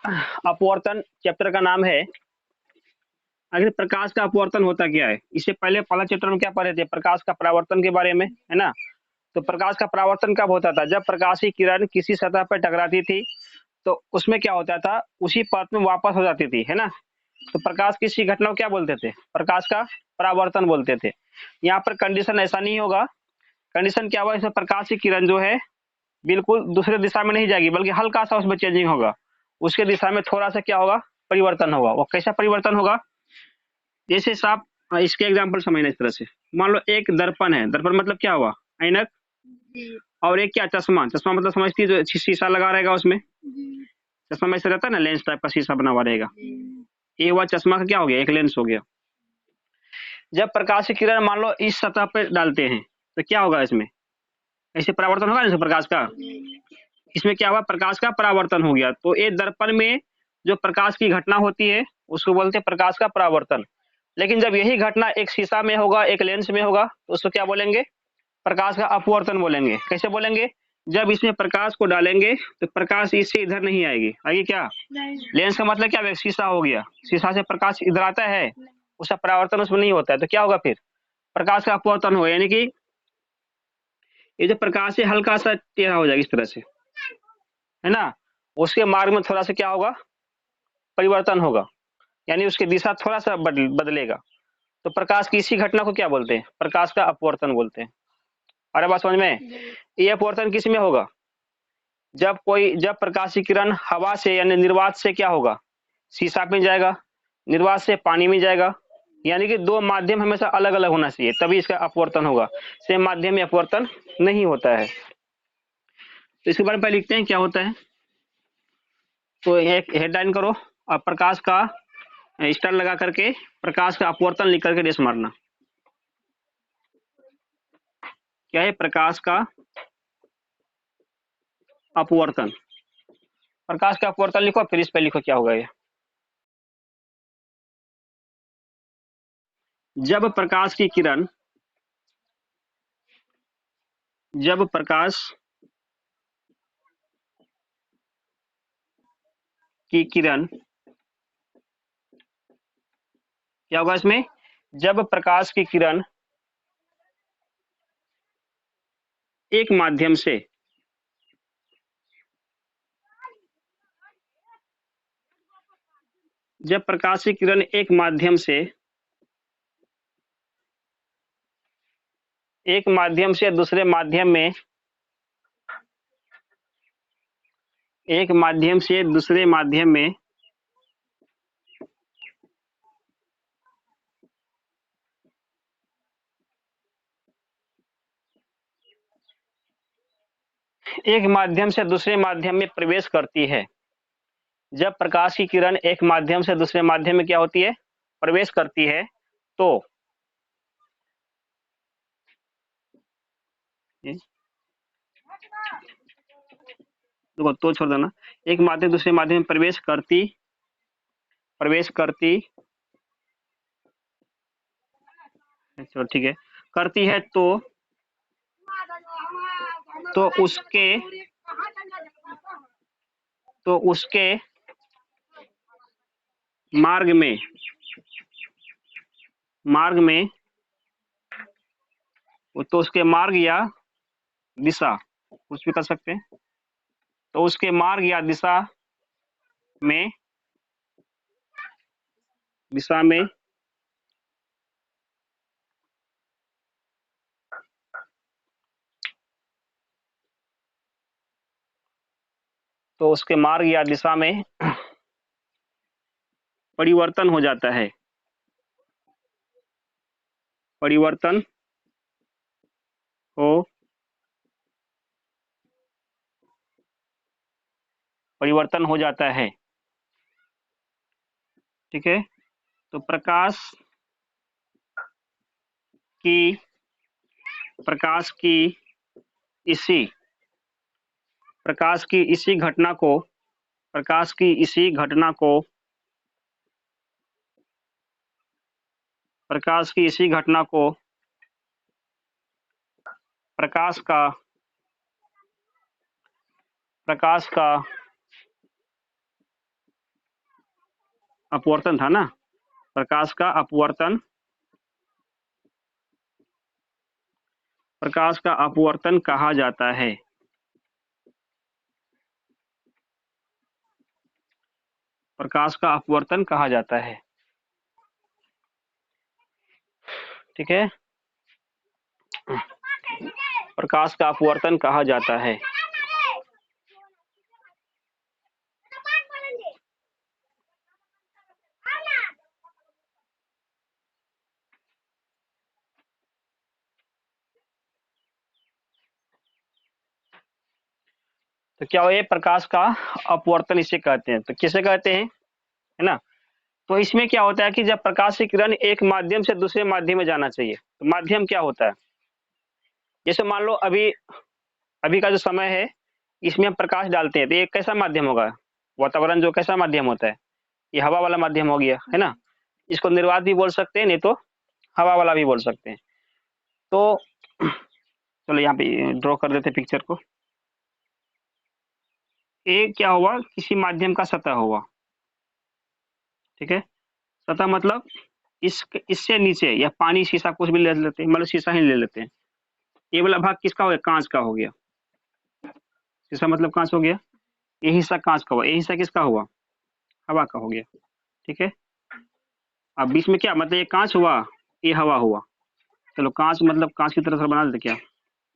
अपवर्तन चैप्टर का नाम है। आखिर प्रकाश का अपवर्तन होता क्या है? इससे पहले पहला चैप्टर में क्या पढ़े थे? प्रकाश का परावर्तन के बारे में, है ना? तो प्रकाश का परावर्तन कब होता था? जब प्रकाश की किरण किसी सतह पर टकराती थी तो उसमें क्या होता था? उसी पथ में वापस हो जाती थी, है ना? तो प्रकाश की इसी घटना को क्या बोलते थे? प्रकाश का परावर्तन बोलते थे। यहाँ पर कंडीशन ऐसा नहीं होगा। कंडीशन क्या हुआ? इसमें प्रकाश की किरण जो है बिल्कुल दूसरे दिशा में नहीं जाएगी, बल्कि हल्का सा उसमें चेंजिंग होगा। उसके दिशा में थोड़ा सा क्या होगा? परिवर्तन होगा। वो कैसा परिवर्तन होगा? जैसे साफ इसके एग्जाम्पल समझना इस तरह से। मान लो एक दर्पण है। दर्पण मतलब क्या हुआ? ऐनक। और एक क्या? चश्मा। चश्मा मतलब समझती है, जो शीशा लगा रहेगा उसमें। चश्मा में ऐसे रहता है ना, लेंस टाइप का शीशा बना हुआ रहेगा। ये हुआ चश्मा का क्या हो गया? एक लेंस हो गया। जब प्रकाश की किरण मान लो इस सतह पे डालते हैं तो क्या होगा? इसमें ऐसे परावर्तन होगा ना प्रकाश का। इसमें क्या हुआ? प्रकाश का परावर्तन हो गया। तो ये दर्पण में जो प्रकाश की घटना होती है उसको बोलते हैं प्रकाश का परावर्तन। लेकिन जब यही घटना एक शीशा में होगा, एक लेंस में होगा, तो उसको क्या बोलेंगे? प्रकाश का अपवर्तन बोलेंगे। कैसे बोलेंगे? जब इसमें प्रकाश को डालेंगे तो प्रकाश इससे इधर नहीं आएगी। आएगी क्या? लेंस का मतलब क्या? शीशा हो गया। शीशा से प्रकाश इधर आता है, उसका परावर्तन उसमें नहीं होता है। तो क्या होगा फिर? प्रकाश का अपवर्तन हो, यानी कि ये जो प्रकाश है हल्का सा टेढ़ा हो जाएगा इस तरह से, है ना? उसके मार्ग में थोड़ा सा क्या होगा? परिवर्तन होगा, यानी उसकी दिशा थोड़ा सा बदलेगा। तो प्रकाश की इसी घटना को क्या बोलते हैं? प्रकाश का अपवर्तन बोलते हैं। अरे बात समझ में? ये अपवर्तन किस में होगा? जब प्रकाश की किरण हवा से यानी निर्वात से क्या होगा? शीशा में जाएगा, निर्वात से पानी में जाएगा। यानी कि दो माध्यम हमेशा अलग अलग होना चाहिए, तभी इसका अपवर्तन होगा। सेम माध्यम में अपवर्तन नहीं होता है। तो इसके बारे में पहले लिखते हैं क्या होता है। तो एक हेडलाइन करो, और प्रकाश का स्टार लगा करके प्रकाश का अपवर्तन लिख करके रेस मारना। क्या है? प्रकाश का अपवर्तन। प्रकाश का अपवर्तन लिखो, फिर इस पे लिखो क्या होगा ये। जब प्रकाश की किरण जब प्रकाश की किरण क्या होगा इसमें? जब प्रकाश की किरण एक माध्यम से जब प्रकाश की किरण एक माध्यम से दूसरे माध्यम में एक माध्यम से दूसरे माध्यम में एक माध्यम से दूसरे माध्यम में प्रवेश करती है। जब प्रकाश की किरण एक माध्यम से दूसरे माध्यम में क्या होती है? प्रवेश करती है। तो देखो, तो छोड़ देना। एक माध्यम दूसरे माध्यम में प्रवेश करती चलो ठीक है, करती है। तो उसके तो उसके मार्ग में तो उसके मार्ग या दिशा, कुछ भी कर सकते हैं। तो उसके मार्ग या में दिशा में तो उसके मार्ग या दिशा में परिवर्तन हो जाता है। परिवर्तन हो परिवर्तन हो जाता है। ठीक है। तो की प्रकाश की इसी प्रकाश की इसी घटना को प्रकाश की इसी घटना को प्रकाश की इसी घटना को प्रकाश का प्रकाश का अपवर्तन था ना, प्रकाश का अपवर्तन, प्रकाश का अपवर्तन कहा जाता है। प्रकाश का अपवर्तन कहा जाता है, ठीक है, प्रकाश का अपवर्तन कहा जाता है। तो क्या ये प्रकाश का अपवर्तन इसे कहते हैं, तो किसे कहते हैं, है ना। तो इसमें क्या होता है कि जब प्रकाश की किरण एक माध्यम से दूसरे माध्यम में जाना चाहिए, तो माध्यम क्या होता है, जैसे मान लो अभी अभी का जो समय है, इसमें हम प्रकाश डालते हैं, तो ये कैसा माध्यम होगा, वातावरण जो कैसा माध्यम होता है, ये हवा वाला माध्यम हो गया, है ना। इसको निर्वात भी बोल सकते हैं, नहीं तो हवा वाला भी बोल सकते हैं। तो चलो यहाँ पे ड्रॉ कर देते पिक्चर को। ये क्या हुआ, किसी माध्यम का सतह हुआ, ठीक है। सतह मतलब इससे नीचे या पानी शीशा कुछ भी ले लेते हैं, मतलब शीशा ही ले लेते हैं। ये वाला भाग किसका हो गया, कांच का हो गया, शीशा मतलब कांच हो गया, ये हिस्सा कांच का हुआ, ये हिस्सा किसका हुआ, हवा का हो गया, ठीक है। अब बीच में क्या मतलब, ये कांच हुआ, ये हवा हुआ, चलो कांच मतलब कांच की तरह से बना देते क्या,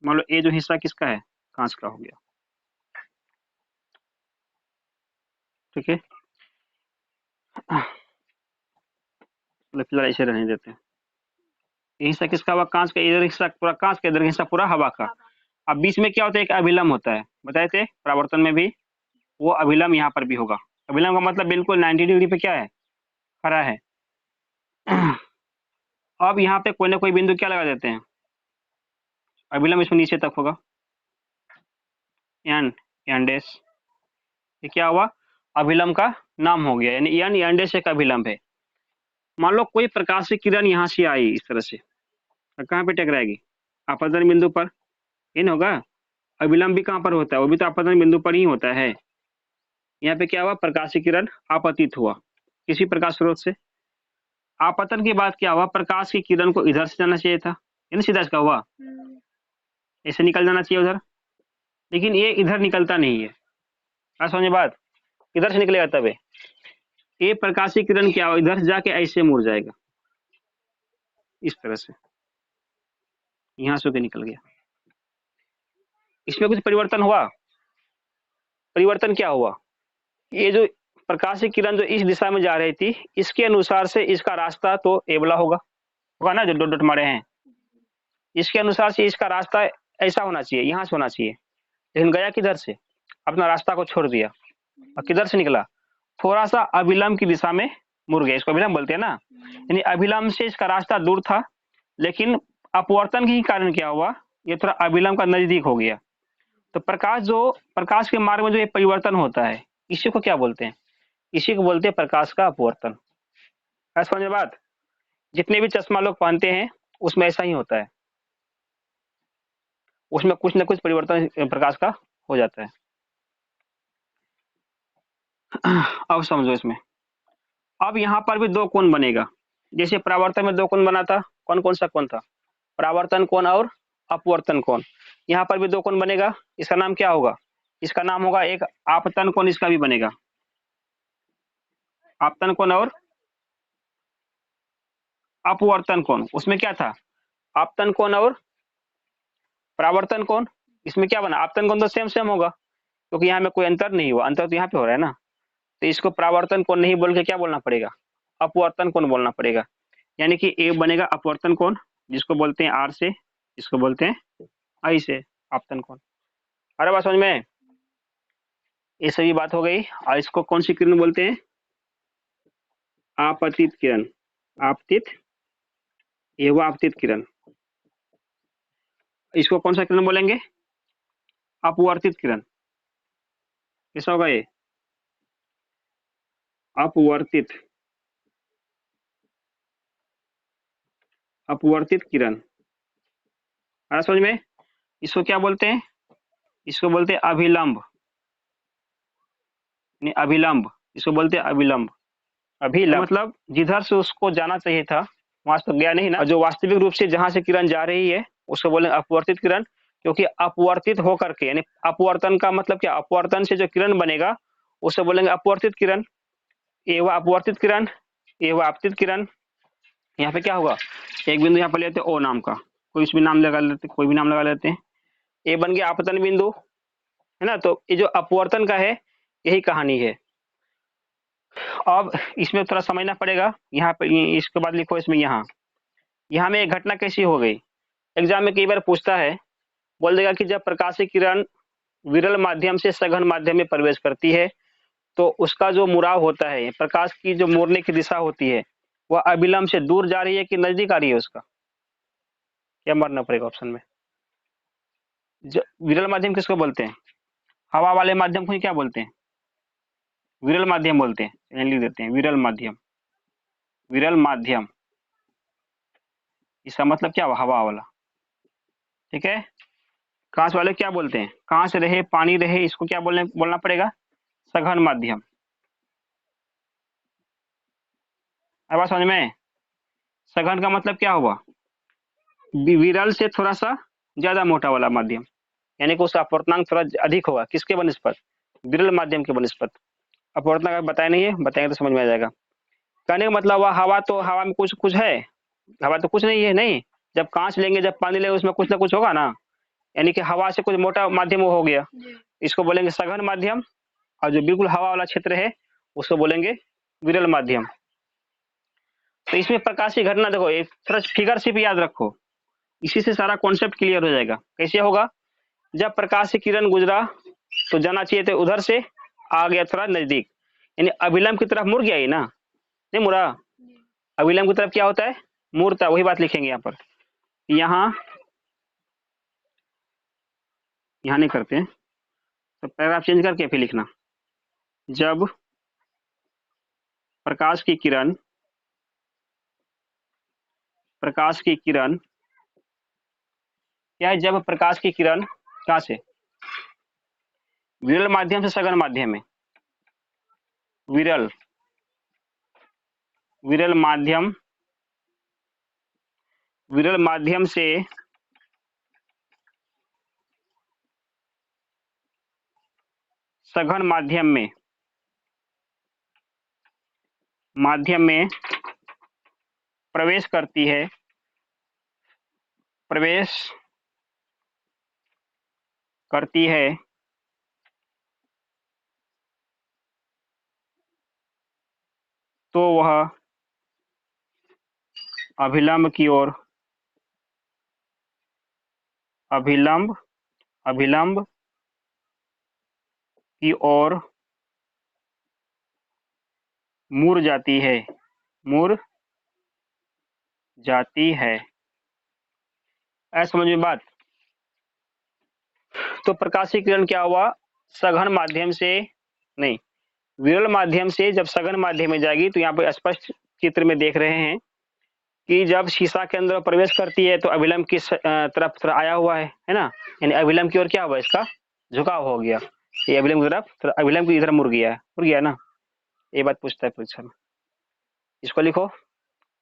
मान लो ये जो हिस्सा किसका है, कांच का हो गया, ठीक है। मतलब फिलहाल ऐसे रहने देते हैं। ये हिस्सा किसका हुआ, कांच का, इधर हिस्सा पूरा कांच का, इधर हिस्सा पूरा हवा का। अब बीच में क्या होता है, एक अभिलंब होता है, बताए थे परावर्तन में भी, वो अभिलंब यहाँ पर भी होगा। अभिलंब का मतलब बिल्कुल 90 डिग्री पे क्या है, खड़ा है। अब यहाँ पे कोई ना कोई बिंदु क्या लगा देते हैं, अभिलंब इसमें नीचे तक होगा, एन, एन डैश, ये क्या हुआ, अभिलंब का नाम हो गया, यानी एन, एन डैश एक अभिलंब है। मान लो कोई प्रकाश की किरण यहाँ से आई इस तरह से, तो कहाँ पे टकराएगी, आपतन बिंदु पर, इन होगा। अभिलंब भी कहाँ पर होता है, वो भी तो आपतन बिंदु पर ही होता है। यहाँ पे क्या हुआ, प्रकाश की किरण आपतित हुआ किसी प्रकाश स्रोत से, आपतन के बाद क्या हुआ, प्रकाश की किरण को इधर से जाना चाहिए था, यानी सीधा इसका हुआ, ऐसे निकल जाना चाहिए उधर, लेकिन ये इधर निकलता नहीं है। क्या समझे बात, इधर से निकलेगा तब ये प्रकाश की किरण क्या हुआ, इधर से जाके ऐसे मुड़ जाएगा, इस तरह से, यहाँ से होकर निकल गया। इसमें कुछ परिवर्तन हुआ, परिवर्तन क्या हुआ, ये जो प्रकाश की किरण जो इस दिशा में जा रही थी, इसके अनुसार से इसका रास्ता तो एबला होगा ना, जो डॉट डॉट मारे हैं, इसके अनुसार से इसका रास्ता ऐसा होना चाहिए, यहाँ से होना चाहिए, लेकिन गया किधर से, अपना रास्ता को छोड़ दिया और किधर से निकला, थोड़ा सा अभिलंब की दिशा में मुड़ गया, इसको अभिलंब बोलते हैं ना, यानी अभिलंब से इसका रास्ता दूर था, लेकिन अपवर्तन के कारण क्या हुआ, ये थोड़ा अभिलंब का नजदीक हो गया। तो प्रकाश के मार्ग में जो ये परिवर्तन होता है, इसी को क्या बोलते हैं, इसी को बोलते हैं प्रकाश का अपवर्तन। क्या समझ में बात, जितने भी चश्मा लोग पहनते हैं उसमें ऐसा ही होता है, उसमें कुछ ना कुछ परिवर्तन प्रकाश का हो जाता है। अब समझो इसमें, अब यहाँ पर भी दो कोण बनेगा, जैसे परावर्तन में दो कोण बना था, कौन कौन सा कोण था, परावर्तन कोण और अपवर्तन कोण। यहाँ पर भी दो कोण बनेगा, इसका नाम क्या होगा, इसका नाम होगा एक आपतन कोण, इसका भी बनेगा आपतन कोण और अपवर्तन कोण। उसमें क्या था, आपतन कोण और परावर्तन कोण, इसमें क्या बना, आपतन कोण तो सेम सेम होगा, क्योंकि यहाँ में कोई अंतर नहीं हुआ, अंतर तो यहाँ पे हो रहा है ना, तो इसको परावर्तन कोण नहीं बोल के क्या बोलना पड़ेगा, अपवर्तन कोण बोलना पड़ेगा। यानी कि ए बनेगा अपवर्तन कोण, जिसको बोलते हैं आर से, इसको बोलते हैं आई से, आपतन कोण। अरे बात समझ में, ये सभी बात हो गई। और इसको कौन सी किरण बोलते हैं, आपतित किरण, आपतित, ये हुआ आपतित किरण। इसको कौन सा किरण बोलेंगे, अपवर्तित किरण। कैसा होगा ये, अपवर्तित, अपवर्तित किरण। आ समझ में, इसको क्या बोलते हैं, इसको बोलते हैं अभिलंब, नहीं अभिलंब, इसको बोलते हैं अभिलंब। अभिलंब मतलब जिधर से उसको जाना चाहिए था वहां से तो गया नहीं ना, और जो वास्तविक रूप से जहां से किरण जा रही है उसको बोलेंगे अपवर्तित किरण, क्योंकि अपवर्तित होकर के, यानी अपवर्तन का मतलब क्या, अपवर्तन से जो किरण बनेगा उसे बोलेंगे अपवर्तित किरण। ये हुआ अपवर्तित किरण, ये हुआ आपतित किरण। यहाँ पे क्या होगा, एक बिंदु यहाँ पर लेते हैं ओ नाम का, कोई भी नाम लगा लेते, कोई भी नाम लगा लेते हैं। ये बन गया आपतन बिंदु, है ना। तो ये जो अपवर्तन का है यही कहानी है। अब इसमें थोड़ा समझना पड़ेगा, यहाँ पे इसके बाद लिखो इसमें, यहाँ में एक घटना कैसी हो गई। एग्जाम में कई बार पूछता है, बोल देगा कि जब प्रकाशीय किरण विरल माध्यम से सघन माध्यम में प्रवेश करती है तो उसका जो मुड़ाव होता है, प्रकाश की जो मोड़ने की दिशा होती है, वह अविलंब से दूर जा रही है कि नजदीक आ रही है उसका, क्या मारना पड़ेगा ऑप्शन में। विरल माध्यम किसको बोलते हैं, हवा वाले माध्यम को ही क्या बोलते हैं, विरल माध्यम बोलते हैं, लिख देते हैं विरल माध्यम। विरल माध्यम इसका मतलब क्या हुआ, हवा वाला, ठीक है। कांच वाले क्या बोलते हैं, कांच रहे पानी रहे इसको क्या बोलना पड़ेगा, सघन माध्यम। अब समझ में, सघन का मतलब क्या हुआ, विरल से थोड़ा सा ज्यादा मोटा वाला माध्यम, यानी कि उसका अपवर्तनांक थोड़ा अधिक होगा, किसके बनिस्पत, विरल माध्यम के बनिस्पत। अपवर्तनांक बताया नहीं है, बताएंगे तो समझ में आ जाएगा। कहने का मतलब हुआ हवा, तो हवा में कुछ कुछ है, हवा तो कुछ नहीं है, नहीं। जब कांच लेंगे, जब पानी लेंगे, उसमें कुछ ना कुछ होगा ना, यानी कि हवा से कुछ मोटा माध्यम हो गया, इसको बोलेंगे सघन माध्यम। और जो बिल्कुल हवा वाला क्षेत्र है उसको बोलेंगे विरल माध्यम। तो इसमें प्रकाश की घटना देखो, एक थोड़ा फिगर से भी याद रखो, इसी से सारा कॉन्सेप्ट क्लियर हो जाएगा। कैसे होगा, जब प्रकाश से किरण गुजरा तो जाना चाहिए थे उधर से, आ गया थोड़ा नजदीक, यानी अभिलंब की तरफ मुड़ गया ही ना, नहीं मुड़ा। अभिलंब की तरफ क्या होता है, मुड़ता, वही बात लिखेंगे यहाँ पर। यहाँ नहीं करते हैं, तो पैराग्राफ चेंज करके फिर लिखना, जब प्रकाश की किरण क्या है, जब प्रकाश की किरण कहां से, विरल माध्यम से सघन माध्यम में, विरल माध्यम से सघन माध्यम में प्रवेश करती है, तो वह अभिलंब की ओर मुड़ जाती है। ऐसा समझ में बात। तो प्रकाशीय किरण क्या हुआ, सघन माध्यम से नहीं, विरल माध्यम से जब सघन माध्यम में जाएगी, तो यहाँ पर स्पष्ट चित्र में देख रहे हैं कि जब शीशा के अंदर प्रवेश करती है तो अभिलंब की तरफ थोड़ा आया हुआ है ना, यानी अभिलंब की ओर क्या हुआ, इसका झुकाव हो गया, ये अभिलंब की तरफ थोड़ा, अभिलंब की इधर मुड़ गया ना, ये बात पूछता है परीक्षा में। इसको लिखो,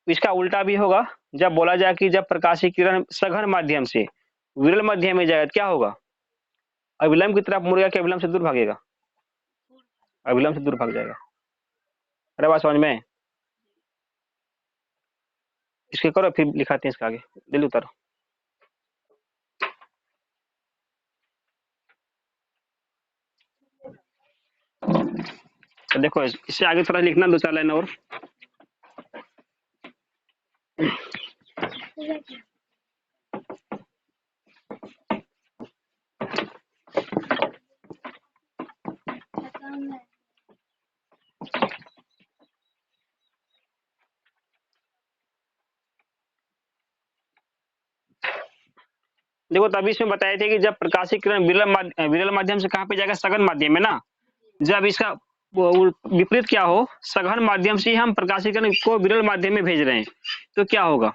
इसका उल्टा भी होगा, जब बोला जाए कि जब प्रकाशीय किरण सघन माध्यम से विरल माध्यम में जाएगा क्या होगा, अभिलंब की तरफ मुड़ेगा कि अभिलंब से दूर भागेगा, अभिलंब से दूर भाग जाएगा। अरे बात समझ में, इसके करो फिर लिखाते हैं इसका आगे, दिल उतारो। तो देखो इससे आगे थोड़ा लिखना, 2-4 लाइन और। देखो तभी इसमें बताए थे कि जब प्रकाशीय किरण विरल माध्यम से कहाँ पे जाएगा, सघन माध्यम में ना। जब इसका विपरीत क्या हो, सघन माध्यम से हम प्रकाशीय किरण को विरल माध्यम में भेज रहे हैं, तो क्या होगा,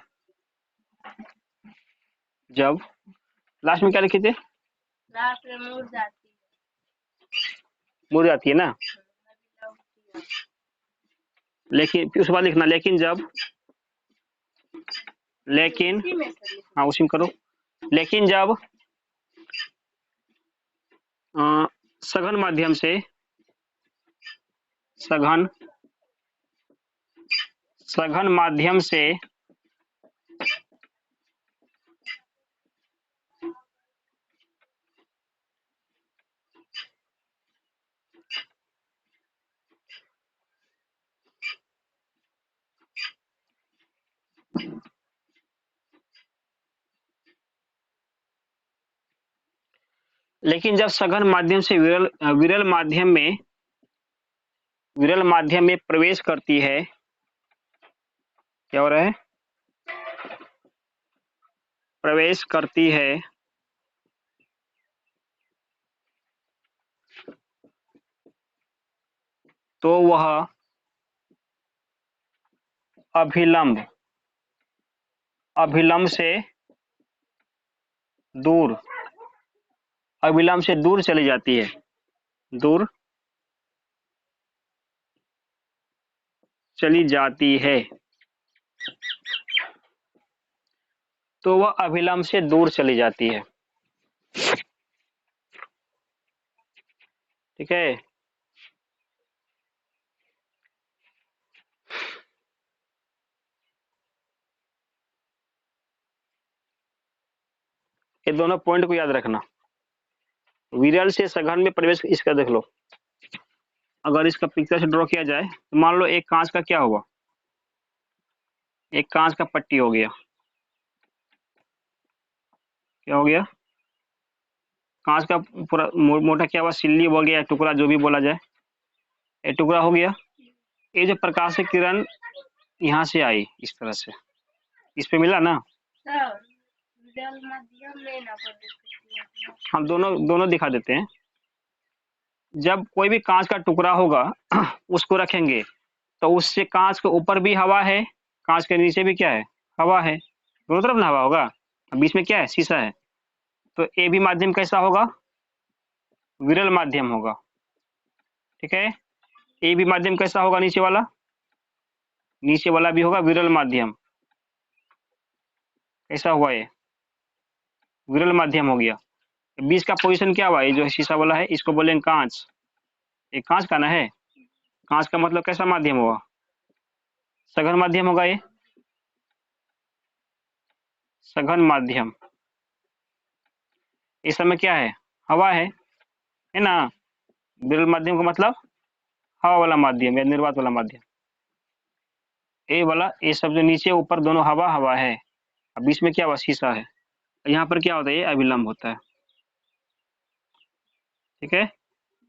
जब लास्ट में क्या लिखे थे, लास्ट में मुड़ जाती है ना। लेकिन फिर उसके बाद लिखना लेकिन जब, लेकिन, हाँ उसी में करो, लेकिन जब सघन माध्यम से, सघन सघन माध्यम से लेकिन जब सघन माध्यम से विरल माध्यम में प्रवेश करती है, क्या हो रहा है, प्रवेश करती है, तो वह अभिलंब अभिलंब से दूर अभिलंब से दूर चली जाती है, दूर चली जाती है, तो वह अभिलंब से दूर चली जाती है। ठीक है, ये दोनों पॉइंट को याद रखना। विरल से सघन में प्रवेश, इसका देख लो, अगर इसका पिक्चर से ड्रॉ किया जाए तो मान लो एक कांच का क्या हुआ, एक कांच का पट्टी हो गया, क्या हो गया, कांच का पूरा मोटा क्या हुआ, सिल्ली हो गया, टुकड़ा जो भी बोला जाए, ये टुकड़ा हो गया। ये जो प्रकाश की किरण यहाँ से आई इस तरह से, इस पे मिला ना, हम दोनों दोनों दिखा देते हैं। जब कोई भी कांच का टुकड़ा होगा उसको रखेंगे तो उससे कांच के ऊपर भी हवा है, कांच के नीचे भी क्या है, हवा है, दोनों तरफ ना हवा होगा, बीच में क्या है, शीशा है, तो ए भी माध्यम कैसा होगा, विरल माध्यम होगा। ठीक है, ए भी माध्यम कैसा होगा, नीचे वाला भी होगा विरल माध्यम, कैसा हुआ, ये विरल माध्यम हो गया। बीच का पोजीशन क्या हुआ, ये जो शीशा वाला है इसको बोलेंगे कांच, ये कांच का ना है, कांच का मतलब कैसा माध्यम होगा, सघन माध्यम होगा, ये सघन माध्यम। इस समय क्या है, हवा है ना, विरल माध्यम का मतलब हवा वाला माध्यम या निर्वात वाला माध्यम। ए वाला, ये सब जो नीचे ऊपर दोनों हवा हवा है, अब बीच में क्या हुआ, शीशा है, यहाँ पर क्या होता है, ये अभिलंब होता है। ठीक है,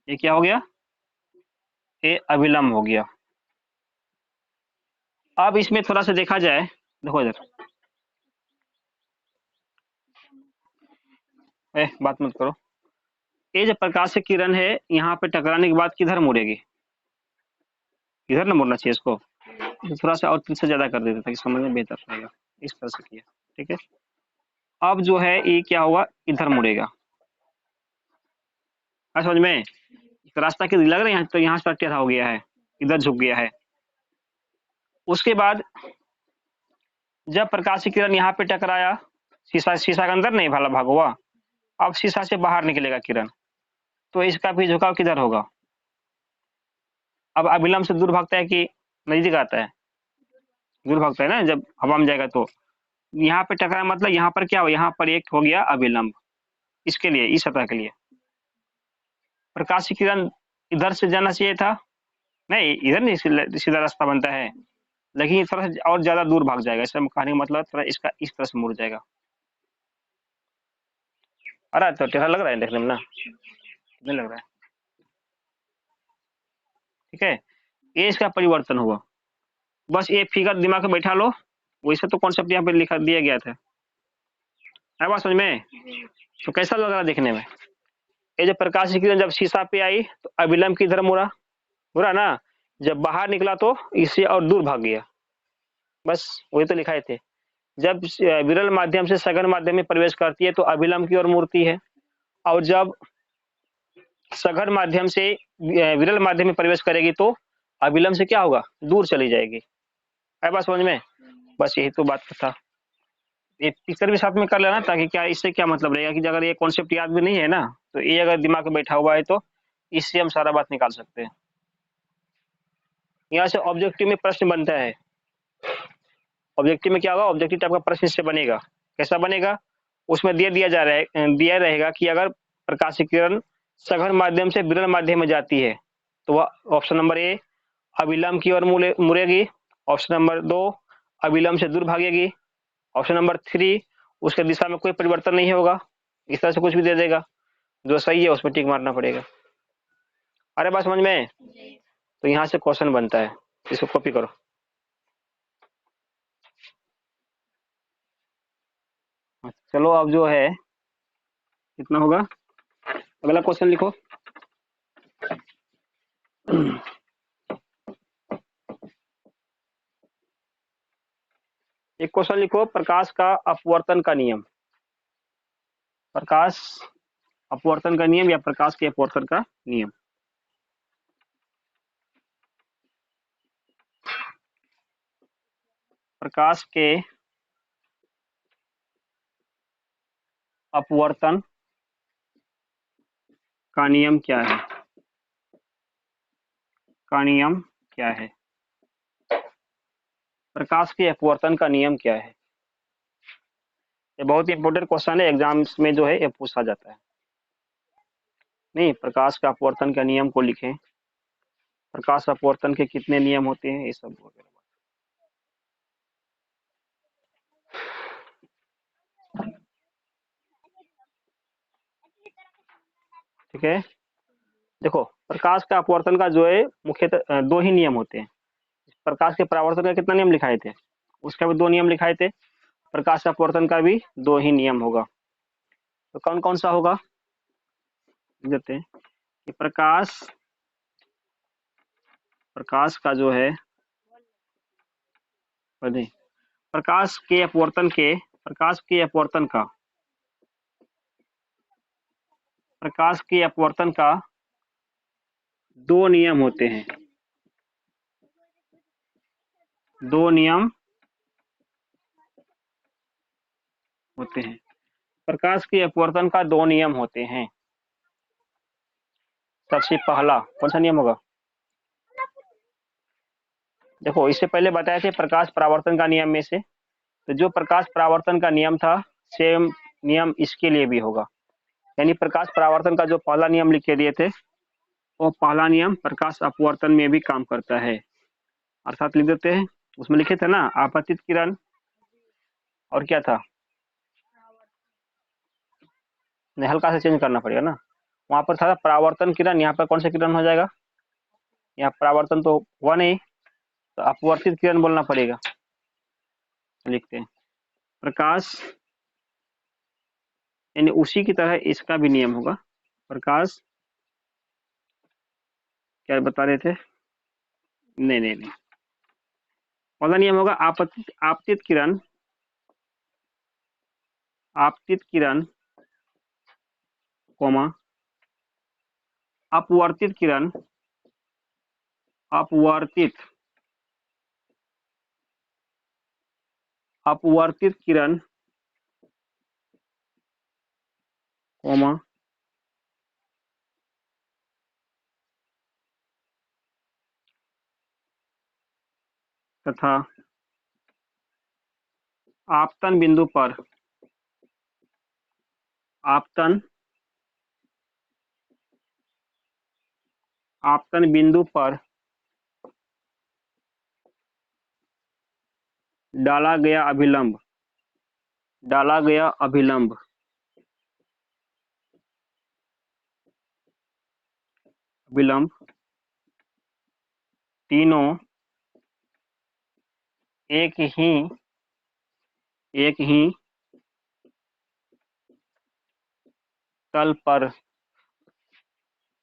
ये क्या हो गया, ये अभिलंब हो गया। अब इसमें थोड़ा सा देखा जाए, देखो इधर, बात मत करो, ये जो प्रकाश की किरण है यहाँ पे टकराने के बाद किधर मुड़ेगी, इधर ना मुड़ना चाहिए इसको, तो थोड़ा सा और 3 से ज्यादा कर देते ताकि समझ में बेहतर रहेगा, इस तरह से किया। ठीक है, अब जो है ये क्या होगा, इधर मुड़ेगा, समझ में, रास्ता किधर लग रहा है, यहाँ तो यहाँ से टेढ़ा हो गया है, इधर झुक गया है। उसके बाद जब प्रकाश की किरण यहाँ पे टकराया, शीशा के अंदर नहीं भाला भाग हुआ, अब शीशा से बाहर निकलेगा किरण, तो इसका भी झुकाव किधर होगा, अब अभिलंब से दूर भागता है कि नजदीक आता है, दूर भागता है ना, जब हवा में जाएगा तो यहाँ पे टकराया मतलब यहाँ पर क्या हो, यहाँ पर एक हो गया अभिलंब, इसके लिए, इस सतह के लिए प्रकाश की किरण इधर से जाना चाहिए था, नहीं इधर नहीं, सीधा रास्ता बनता है, लेकिन थोड़ा सा और ज्यादा दूर भाग जाएगा, इसका कहने का मतलब थोड़ा इसका इस तरह से मुड़ जाएगा। अरे तो टेढ़ा लग रहा है देखने में ना, नहीं लग रहा है। ठीक है, ये इसका परिवर्तन हुआ, बस ये फिगर दिमाग में बैठा लो, वैसे तो कॉन्सेप्ट यहाँ पे लिखा दिया गया था, है बात समझ में, तो कैसा लग रहा है देखने में, ये जो प्रकाश की किरण जब शीशा पे आई तो अभिलंब की तरफ मुड़ा ना, जब बाहर निकला तो इससे और दूर भाग गया, बस वही तो लिखाए थे। जब विरल माध्यम से सघन माध्यम में प्रवेश करती है तो अभिलंब की ओर मुड़ती है, और जब सघन माध्यम से विरल माध्यम में प्रवेश करेगी तो अविलंब से क्या होगा, दूर चली जाएगी। है बात समझ में? बस यही तो बात था। ये पिक्चर भी साथ में कर लेना, ताकि क्या इससे क्या मतलब रहेगा कि अगर ये कॉन्सेप्ट याद भी नहीं है ना, तो ये अगर दिमाग में बैठा हुआ है तो इससे हम सारा बात निकाल सकते हैं। यहाँ से ऑब्जेक्टिव में प्रश्न बनता है। ऑब्जेक्टिव में क्या होगा, ऑब्जेक्टिव टाइप का प्रश्न इससे बनेगा। कैसा बनेगा, उसमें दिया रहेगा कि अगर प्रकाश की किरण सघन माध्यम से विरल माध्यम में जाती है तो वह ऑप्शन नंबर ए अविलंब की ओर मुड़ेगी, ऑप्शन नंबर 2 अविलंब से दूर भागेगी, ऑप्शन नंबर 3 उसके दिशा में कोई परिवर्तन नहीं होगा। इस तरह से कुछ भी दे देगा, जो सही है उसमें टिक मारना पड़ेगा। अरे बात समझ में? तो यहाँ से क्वेश्चन बनता है, इसको कॉपी करो। चलो अब जो है कितना होगा, अगला क्वेश्चन लिखो। एक क्वेश्चन लिखो, प्रकाश का अपवर्तन का नियम। प्रकाश अपवर्तन का नियम या प्रकाश के अपवर्तन का नियम। प्रकाश के अपवर्तन का नियम क्या है? का नियम क्या है? प्रकाश के अपवर्तन का नियम क्या है? ये बहुत ही इंपॉर्टेंट क्वेश्चन है, एग्जाम्स में जो है ये पूछा जाता है। नहीं, प्रकाश का अपवर्तन का नियम को लिखें, प्रकाश अपवर्तन के कितने नियम होते हैं, ये सब वगैरह। ठीक है, देखो प्रकाश का अपवर्तन का जो है मुख्यतः दो ही नियम होते हैं। प्रकाश के परावर्तन का कितना नियम लिखाए थे, उसका भी दो नियम लिखाए थे। प्रकाश अपवर्तन का भी दो ही नियम होगा। तो कौन कौन सा होगा देते हैं कि प्रकाश का जो है प्रकाश के अपवर्तन के प्रकाश के अपवर्तन का प्रकाश के अपवर्तन का दो नियम होते हैं। दो नियम होते हैं। प्रकाश के अपवर्तन का दो नियम होते हैं। सबसे पहला कौन सा नियम होगा, देखो इससे पहले बताए थे प्रकाश परावर्तन का नियम में से, तो जो प्रकाश परावर्तन का नियम था सेम नियम इसके लिए भी होगा। यानी प्रकाश परावर्तन का जो पहला नियम लिख के दिए थे, वो पहला नियम प्रकाश अपवर्तन में भी काम करता है। अर्थात लिख देते हैं, उसमें लिखे थे ना आपतित किरण, और क्या था, नहीं हल्का से चेंज करना पड़ेगा ना, वहां पर था परावर्तन किरण, यहाँ पर कौन सा किरण हो जाएगा, यहाँ परावर्तन तो हुआ नहीं, तो अपवर्तित किरण बोलना पड़ेगा। लिखते हैं प्रकाश, यानी उसी की तरह इसका भी नियम होगा। प्रकाश क्या बता रहे थे, नहीं नहीं नहीं, पहला नियम होगा आपतित किरण, आपतित किरण कोमा अपवर्तित किरण, अपवर्तित अपवर्तित किरण कोमा तथा आपतन बिंदु पर आपतन आपतन बिंदु पर डाला गया अभिलंब, डाला गया अभिलंब अभिलंब तीनों एक ही तल पर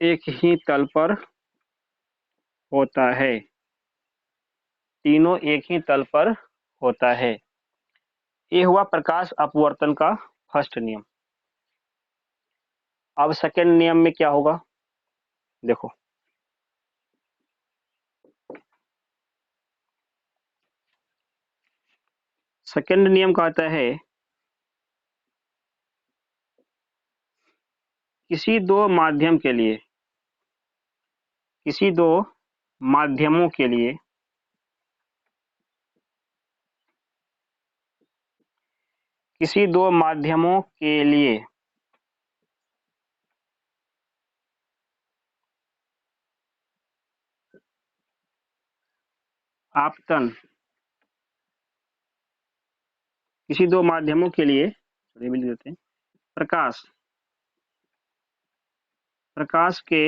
एक ही तल पर होता है, तीनों एक ही तल पर होता है। ये हुआ प्रकाश अपवर्तन का फर्स्ट नियम। अब सेकेंड नियम में क्या होगा, देखो सेकंड नियम कहता है किसी दो माध्यमों के लिए किसी दो माध्यमों के लिए आपतन किसी दो माध्यमों के लिए मिल देते हैं प्रकाश प्रकाश के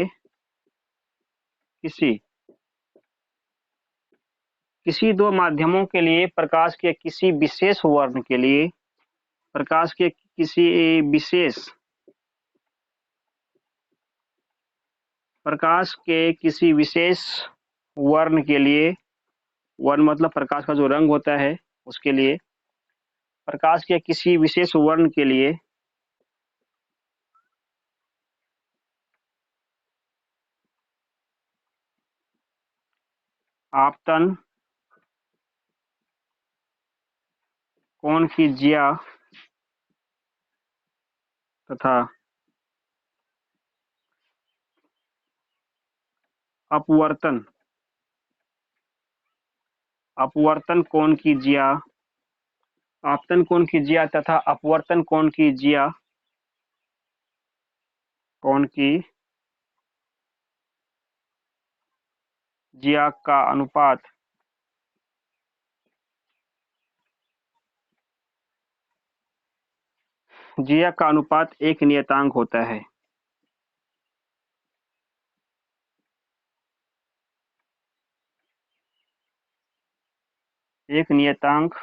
किसी दो माध्यमों के लिए प्रकाश के किसी विशेष वर्ण के लिए प्रकाश के किसी विशेष प्रकाश के किसी विशेष वर्ण के लिए वर्ण मतलब प्रकाश का जो रंग होता है उसके लिए प्रकाश के किसी विशेष वर्ण के लिए आपतन कोण की ज्या तथा अपवर्तन अपवर्तन कोण की ज्या आपतन कोण की ज्या तथा अपवर्तन कोण की ज्या का अनुपात जिया का अनुपात एक नियतांक होता है एक नियतांक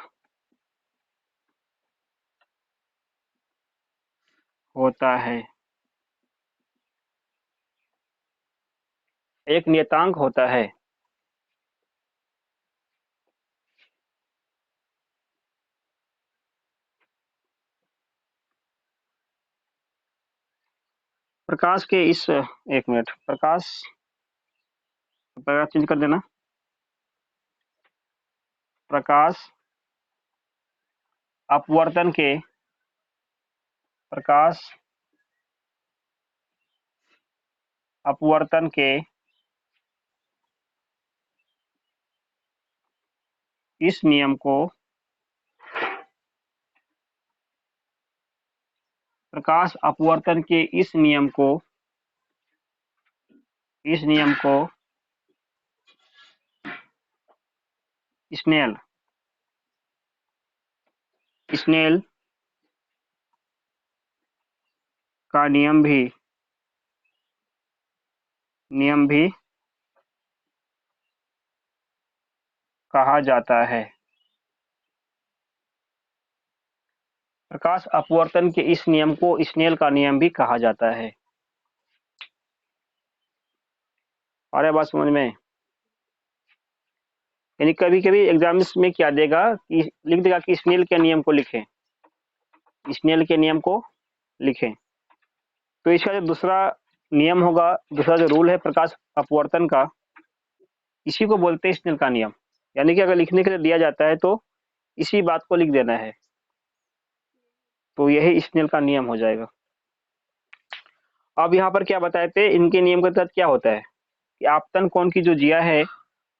होता है एक नियतांक होता है प्रकाश के इस एक मिनट प्रकाश चेंज कर देना प्रकाश अपवर्तन के प्रकाश अपवर्तन के इस नियम को प्रकाश अपवर्तन के इस नियम को स्नेल का नियम भी कहा जाता है प्रकाश अपवर्तन के इस नियम को स्नेल का नियम भी कहा जाता है अरे बात समझ में यानी कभी कभी एग्जाम्स में क्या देगा कि लिख देगा कि स्नेल के नियम को लिखें तो इसका जो दूसरा नियम होगा दूसरा जो रूल है प्रकाश अपवर्तन का इसी को बोलते हैं स्नेल का नियम यानी कि अगर लिखने के लिए दिया जाता है तो इसी बात को लिख देना है तो यही स्नेल का नियम हो जाएगा अब यहाँ पर क्या बताए थे इनके नियम के तहत क्या होता है कि आपतन कोण की जो जिया है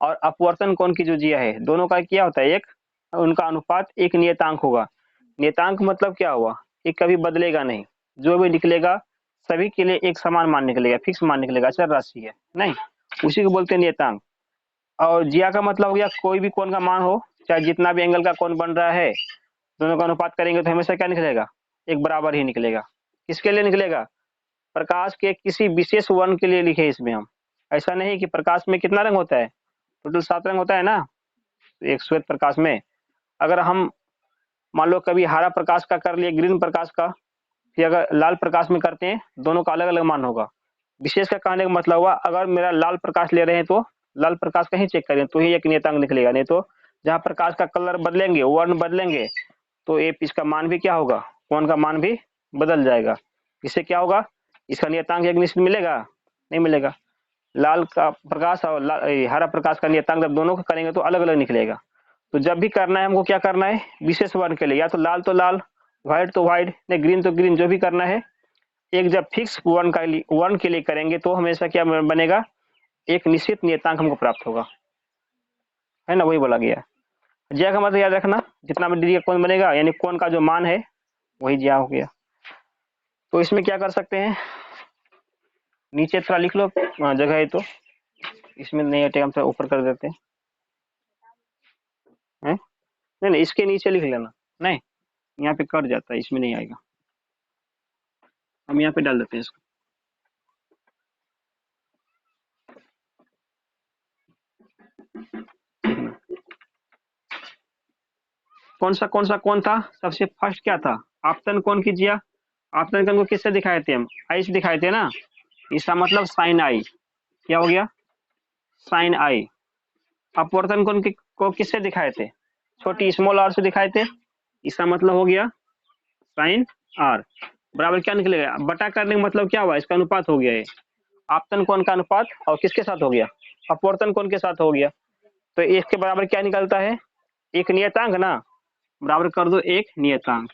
और अपवर्तन कोण की जो जिया है दोनों का क्या होता है एक उनका अनुपात एक नियतांक होगा नियतांक मतलब क्या हुआ ये कभी बदलेगा नहीं जो भी निकलेगा सभी के लिए एक समान मान निकलेगा फिक्स मान निकलेगा अचर राशि है नहीं उसी को बोलते हैं नियतांक और जिया का मतलब हो गया कोई भी कोण का मान हो चाहे जितना भी एंगल का कोण बन रहा है दोनों का अनुपात करेंगे तो हमेशा क्या निकलेगा एक बराबर ही निकलेगा किसके लिए निकलेगा प्रकाश के किसी विशेष वर्ण के लिए लिखे इसमें हम ऐसा नहीं कि प्रकाश में कितना रंग होता है टोटल 7 रंग होता है ना तो एक श्वेत प्रकाश में अगर हम मान लो कभी हरा प्रकाश का कर लिए ग्रीन प्रकाश का फिर अगर लाल प्रकाश में करते हैं दोनों का अलग अलग मान होगा विशेष का कहने का मतलब हुआ अगर मेरा लाल प्रकाश ले रहे हैं तो लाल प्रकाश का ही चेक करें तो ही एक नियतांक निकलेगा नहीं तो जहाँ प्रकाश का कलर बदलेंगे वर्ण बदलेंगे तो ये इसका मान भी क्या होगा कोण का मान भी बदल जाएगा इससे क्या होगा इसका नियतांक एक निश्चित मिलेगा नहीं मिलेगा लाल का प्रकाश और हरा प्रकाश का नियतांक जब दोनों का करेंगे तो अलग अलग निकलेगा तो जब भी करना है हमको क्या करना है, विशेष वर्ण के लिए या तो लाल, व्हाइट तो व्हाइट, नहीं ग्रीन तो ग्रीन, जो भी करना है एक जब फिक्स वर्ण के लिए करेंगे तो हमेशा क्या बनेगा, एक निश्चित नियतांक हमको प्राप्त होगा, है ना, वही बोला गया। ज्या का मतलब याद रखना, जितना भी डिग्री का कोण बनेगा यानी कोण का जो मान है वही ज्या हो गया। तो इसमें क्या कर सकते हैं, नीचे थोड़ा लिख लो, जगह है तो, इसमें नहीं हटेगा हम थोड़ा ऊपर कर देते हैं, है? नहीं नहीं इसके नीचे लिख लेना, नहीं यहाँ पे कट जाता है, इसमें नहीं आएगा, हम यहाँ पे डाल देते हैं इसको। कौन सा कोण था, सबसे फर्स्ट क्या था, आपतन कोण की जिया। आपतन कोण को किससे दिखाए थे हम, आई से दिखाए थे ना, इसका मतलब साइन आई, क्या हो गया, साइन आई। अपवर्तन कोण को किससे दिखाए थे, छोटी स्मॉल आर से दिखाए थे, इसका मतलब हो गया साइन आर। बराबर क्या निकलेगा, बटा करने का मतलब क्या हुआ, इसका अनुपात हो गया है, आपतन कोण का अनुपात और किसके साथ हो गया, अपवर्तन कोण के साथ हो गया। तो इसके बराबर क्या निकलता है, एक नियतांक ना, बराबर कर दो एक नियतांक,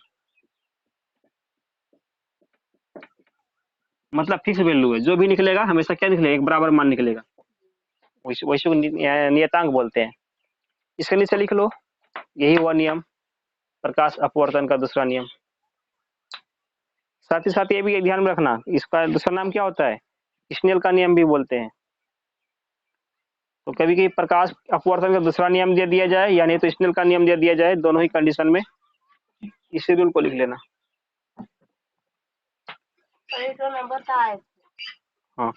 मतलब फिक्स वैल्यू है, जो भी निकलेगा हमेशा क्या निकलेगा, एक बराबर मान निकलेगा, वैसे नियतांक बोलते हैं। इसके नीचे लिख लो, यही हुआ नियम, प्रकाश अपवर्तन का दूसरा नियम। साथ ही साथ ये भी ध्यान में रखना, इसका दूसरा नाम क्या होता है, स्नेल का नियम भी बोलते हैं। तो कभी कभी प्रकाश अपवर्तन का दूसरा नियम दे दिया जाए या नहीं तो स्नेल का नियम दे दिया जाए, दोनों ही कंडीशन में इस रूल को लिख लेना। हाँ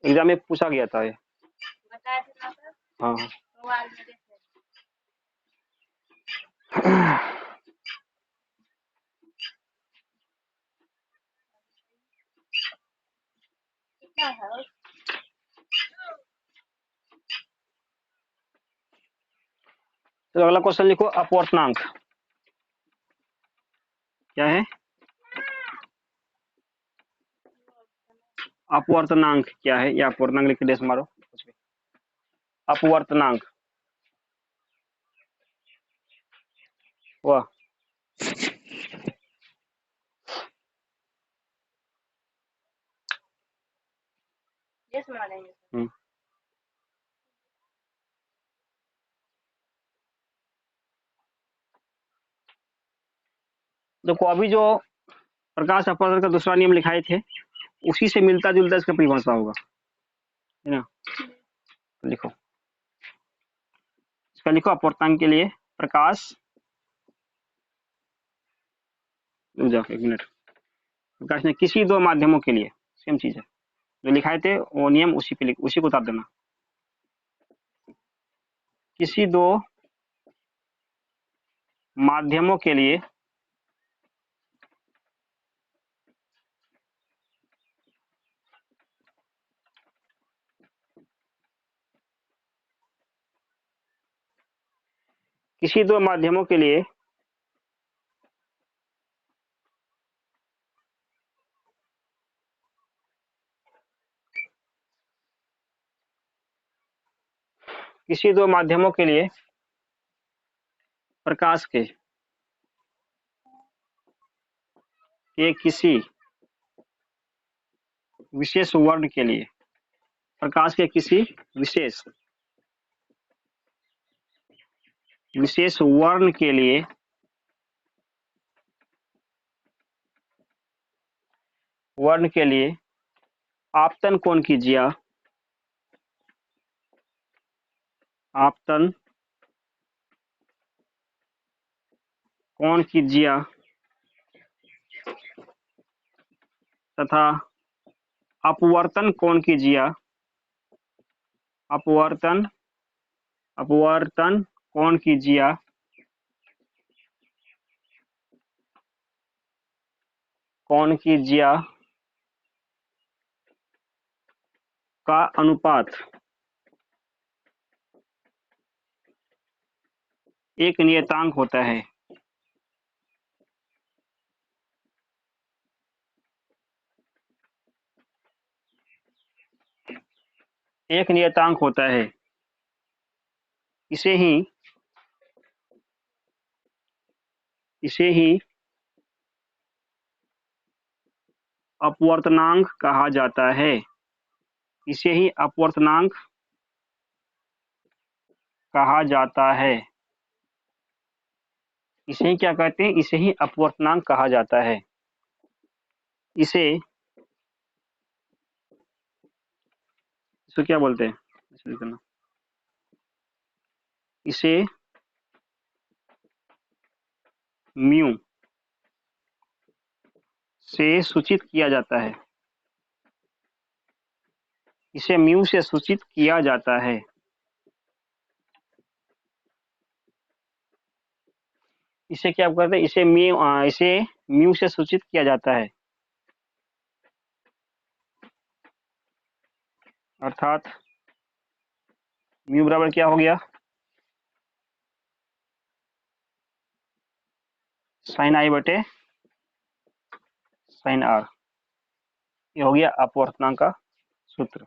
एग्जाम में पूछा गया था ये, हाँ तो अगला क्वेश्चन लिखो, अपवर्तनांक क्या है, अपवर्तनांक क्या है, या अपवर्तनांक लिख के डेस मारो, अपवर्तनांक वाह, देखो अभी जो प्रकाश अपवर्तन का दूसरा नियम लिखाए थे उसी से मिलता जुलता इसका परिभाषा होगा, है ना। तो लिखो, इसका लिखो अपवर्तनांक के लिए प्रकाश, रुक जाओ एक मिनट, प्रकाश ने किसी दो माध्यमों के लिए, सेम चीज है जो लिखाए थे वो नियम उसी पे उसी को उतार देना, किसी दो माध्यमों के लिए किसी दो माध्यमों के लिए किसी दो माध्यमों के लिए प्रकाश के किसी विशेष वर्ण के लिए, प्रकाश के किसी विशेष विशेष वर्ण के लिए आपतन कोण की जिया, आपतन कोण की जिया तथा अपवर्तन कोण की जिया, अपवर्तन अपवर्तन कोण की जिया कोण की जिया का अनुपात एक नियतांक होता है, एक नियतांक होता है, इसे ही इसे ही अपवर्तनांक कहा जाता है। इसे ही अपवर्तनांक कहा जाता है। इसे ही क्या कहते हैं? इसे ही अपवर्तनांक कहा जाता है। इसे इसको क्या बोलते हैं? इसे म्यू से सूचित किया जाता है। इसे म्यू से सूचित किया जाता है। इसे क्या करते हैं? इसे म्यू से सूचित किया जाता है। अर्थात म्यू बराबर क्या हो गया? साइन आई बटे साइन आर। ये हो गया अपवर्तनांक का सूत्र।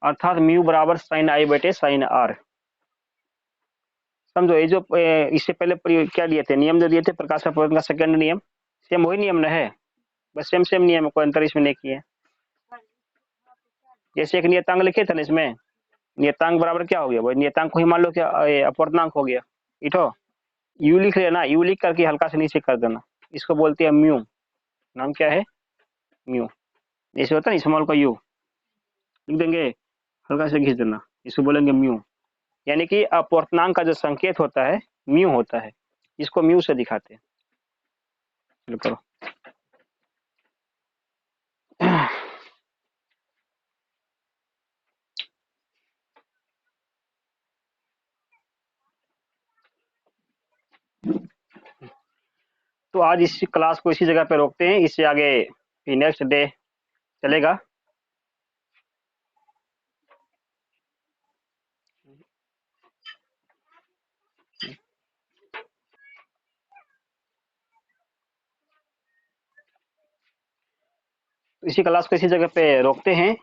अर्थात म्यू बराबर साइन आई बटे साइन आर। समझो, ये जो इससे पहले क्या दिए थे? नियम जो दिए थे प्रकाश अपवर्तन का सेकंड नियम, सेम वही नियम न है, बस सेम सेम नियम है, कोई अंतर इसमें नहीं किया। जैसे एक नियतांक लिखे थे ना, इसमें नियतांक बराबर क्या हो गया? वही नियतांक को ही मान लो क्या अपवर्तनांक हो गया। इठो यू लिख लेना, यू लिख करके हल्का से नीचे कर देना। इसको बोलते हैं म्यू। नाम क्या है? म्यू। जैसे होता है स्मॉल का यू लिख देंगे, हल्का से खींच देना, इसको बोलेंगे म्यू। यानी कि अपवर्तनांक का जो संकेत होता है म्यू होता है, इसको म्यू से दिखाते हैं। चलो करो। तो आज इस क्लास को इसी जगह पे रोकते हैं, इससे आगे नेक्स्ट डे चलेगा। इसी क्लास को इसी जगह पे रोकते हैं।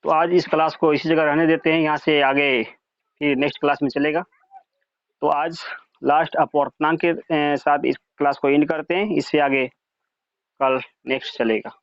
तो आज इस क्लास को इसी जगह रहने देते हैं, यहाँ से आगे फिर नेक्स्ट क्लास में चलेगा। तो आज लास्ट अपवर्तनांक के साथ इस क्लास को एंड करते हैं, इससे आगे कल नेक्स्ट चलेगा।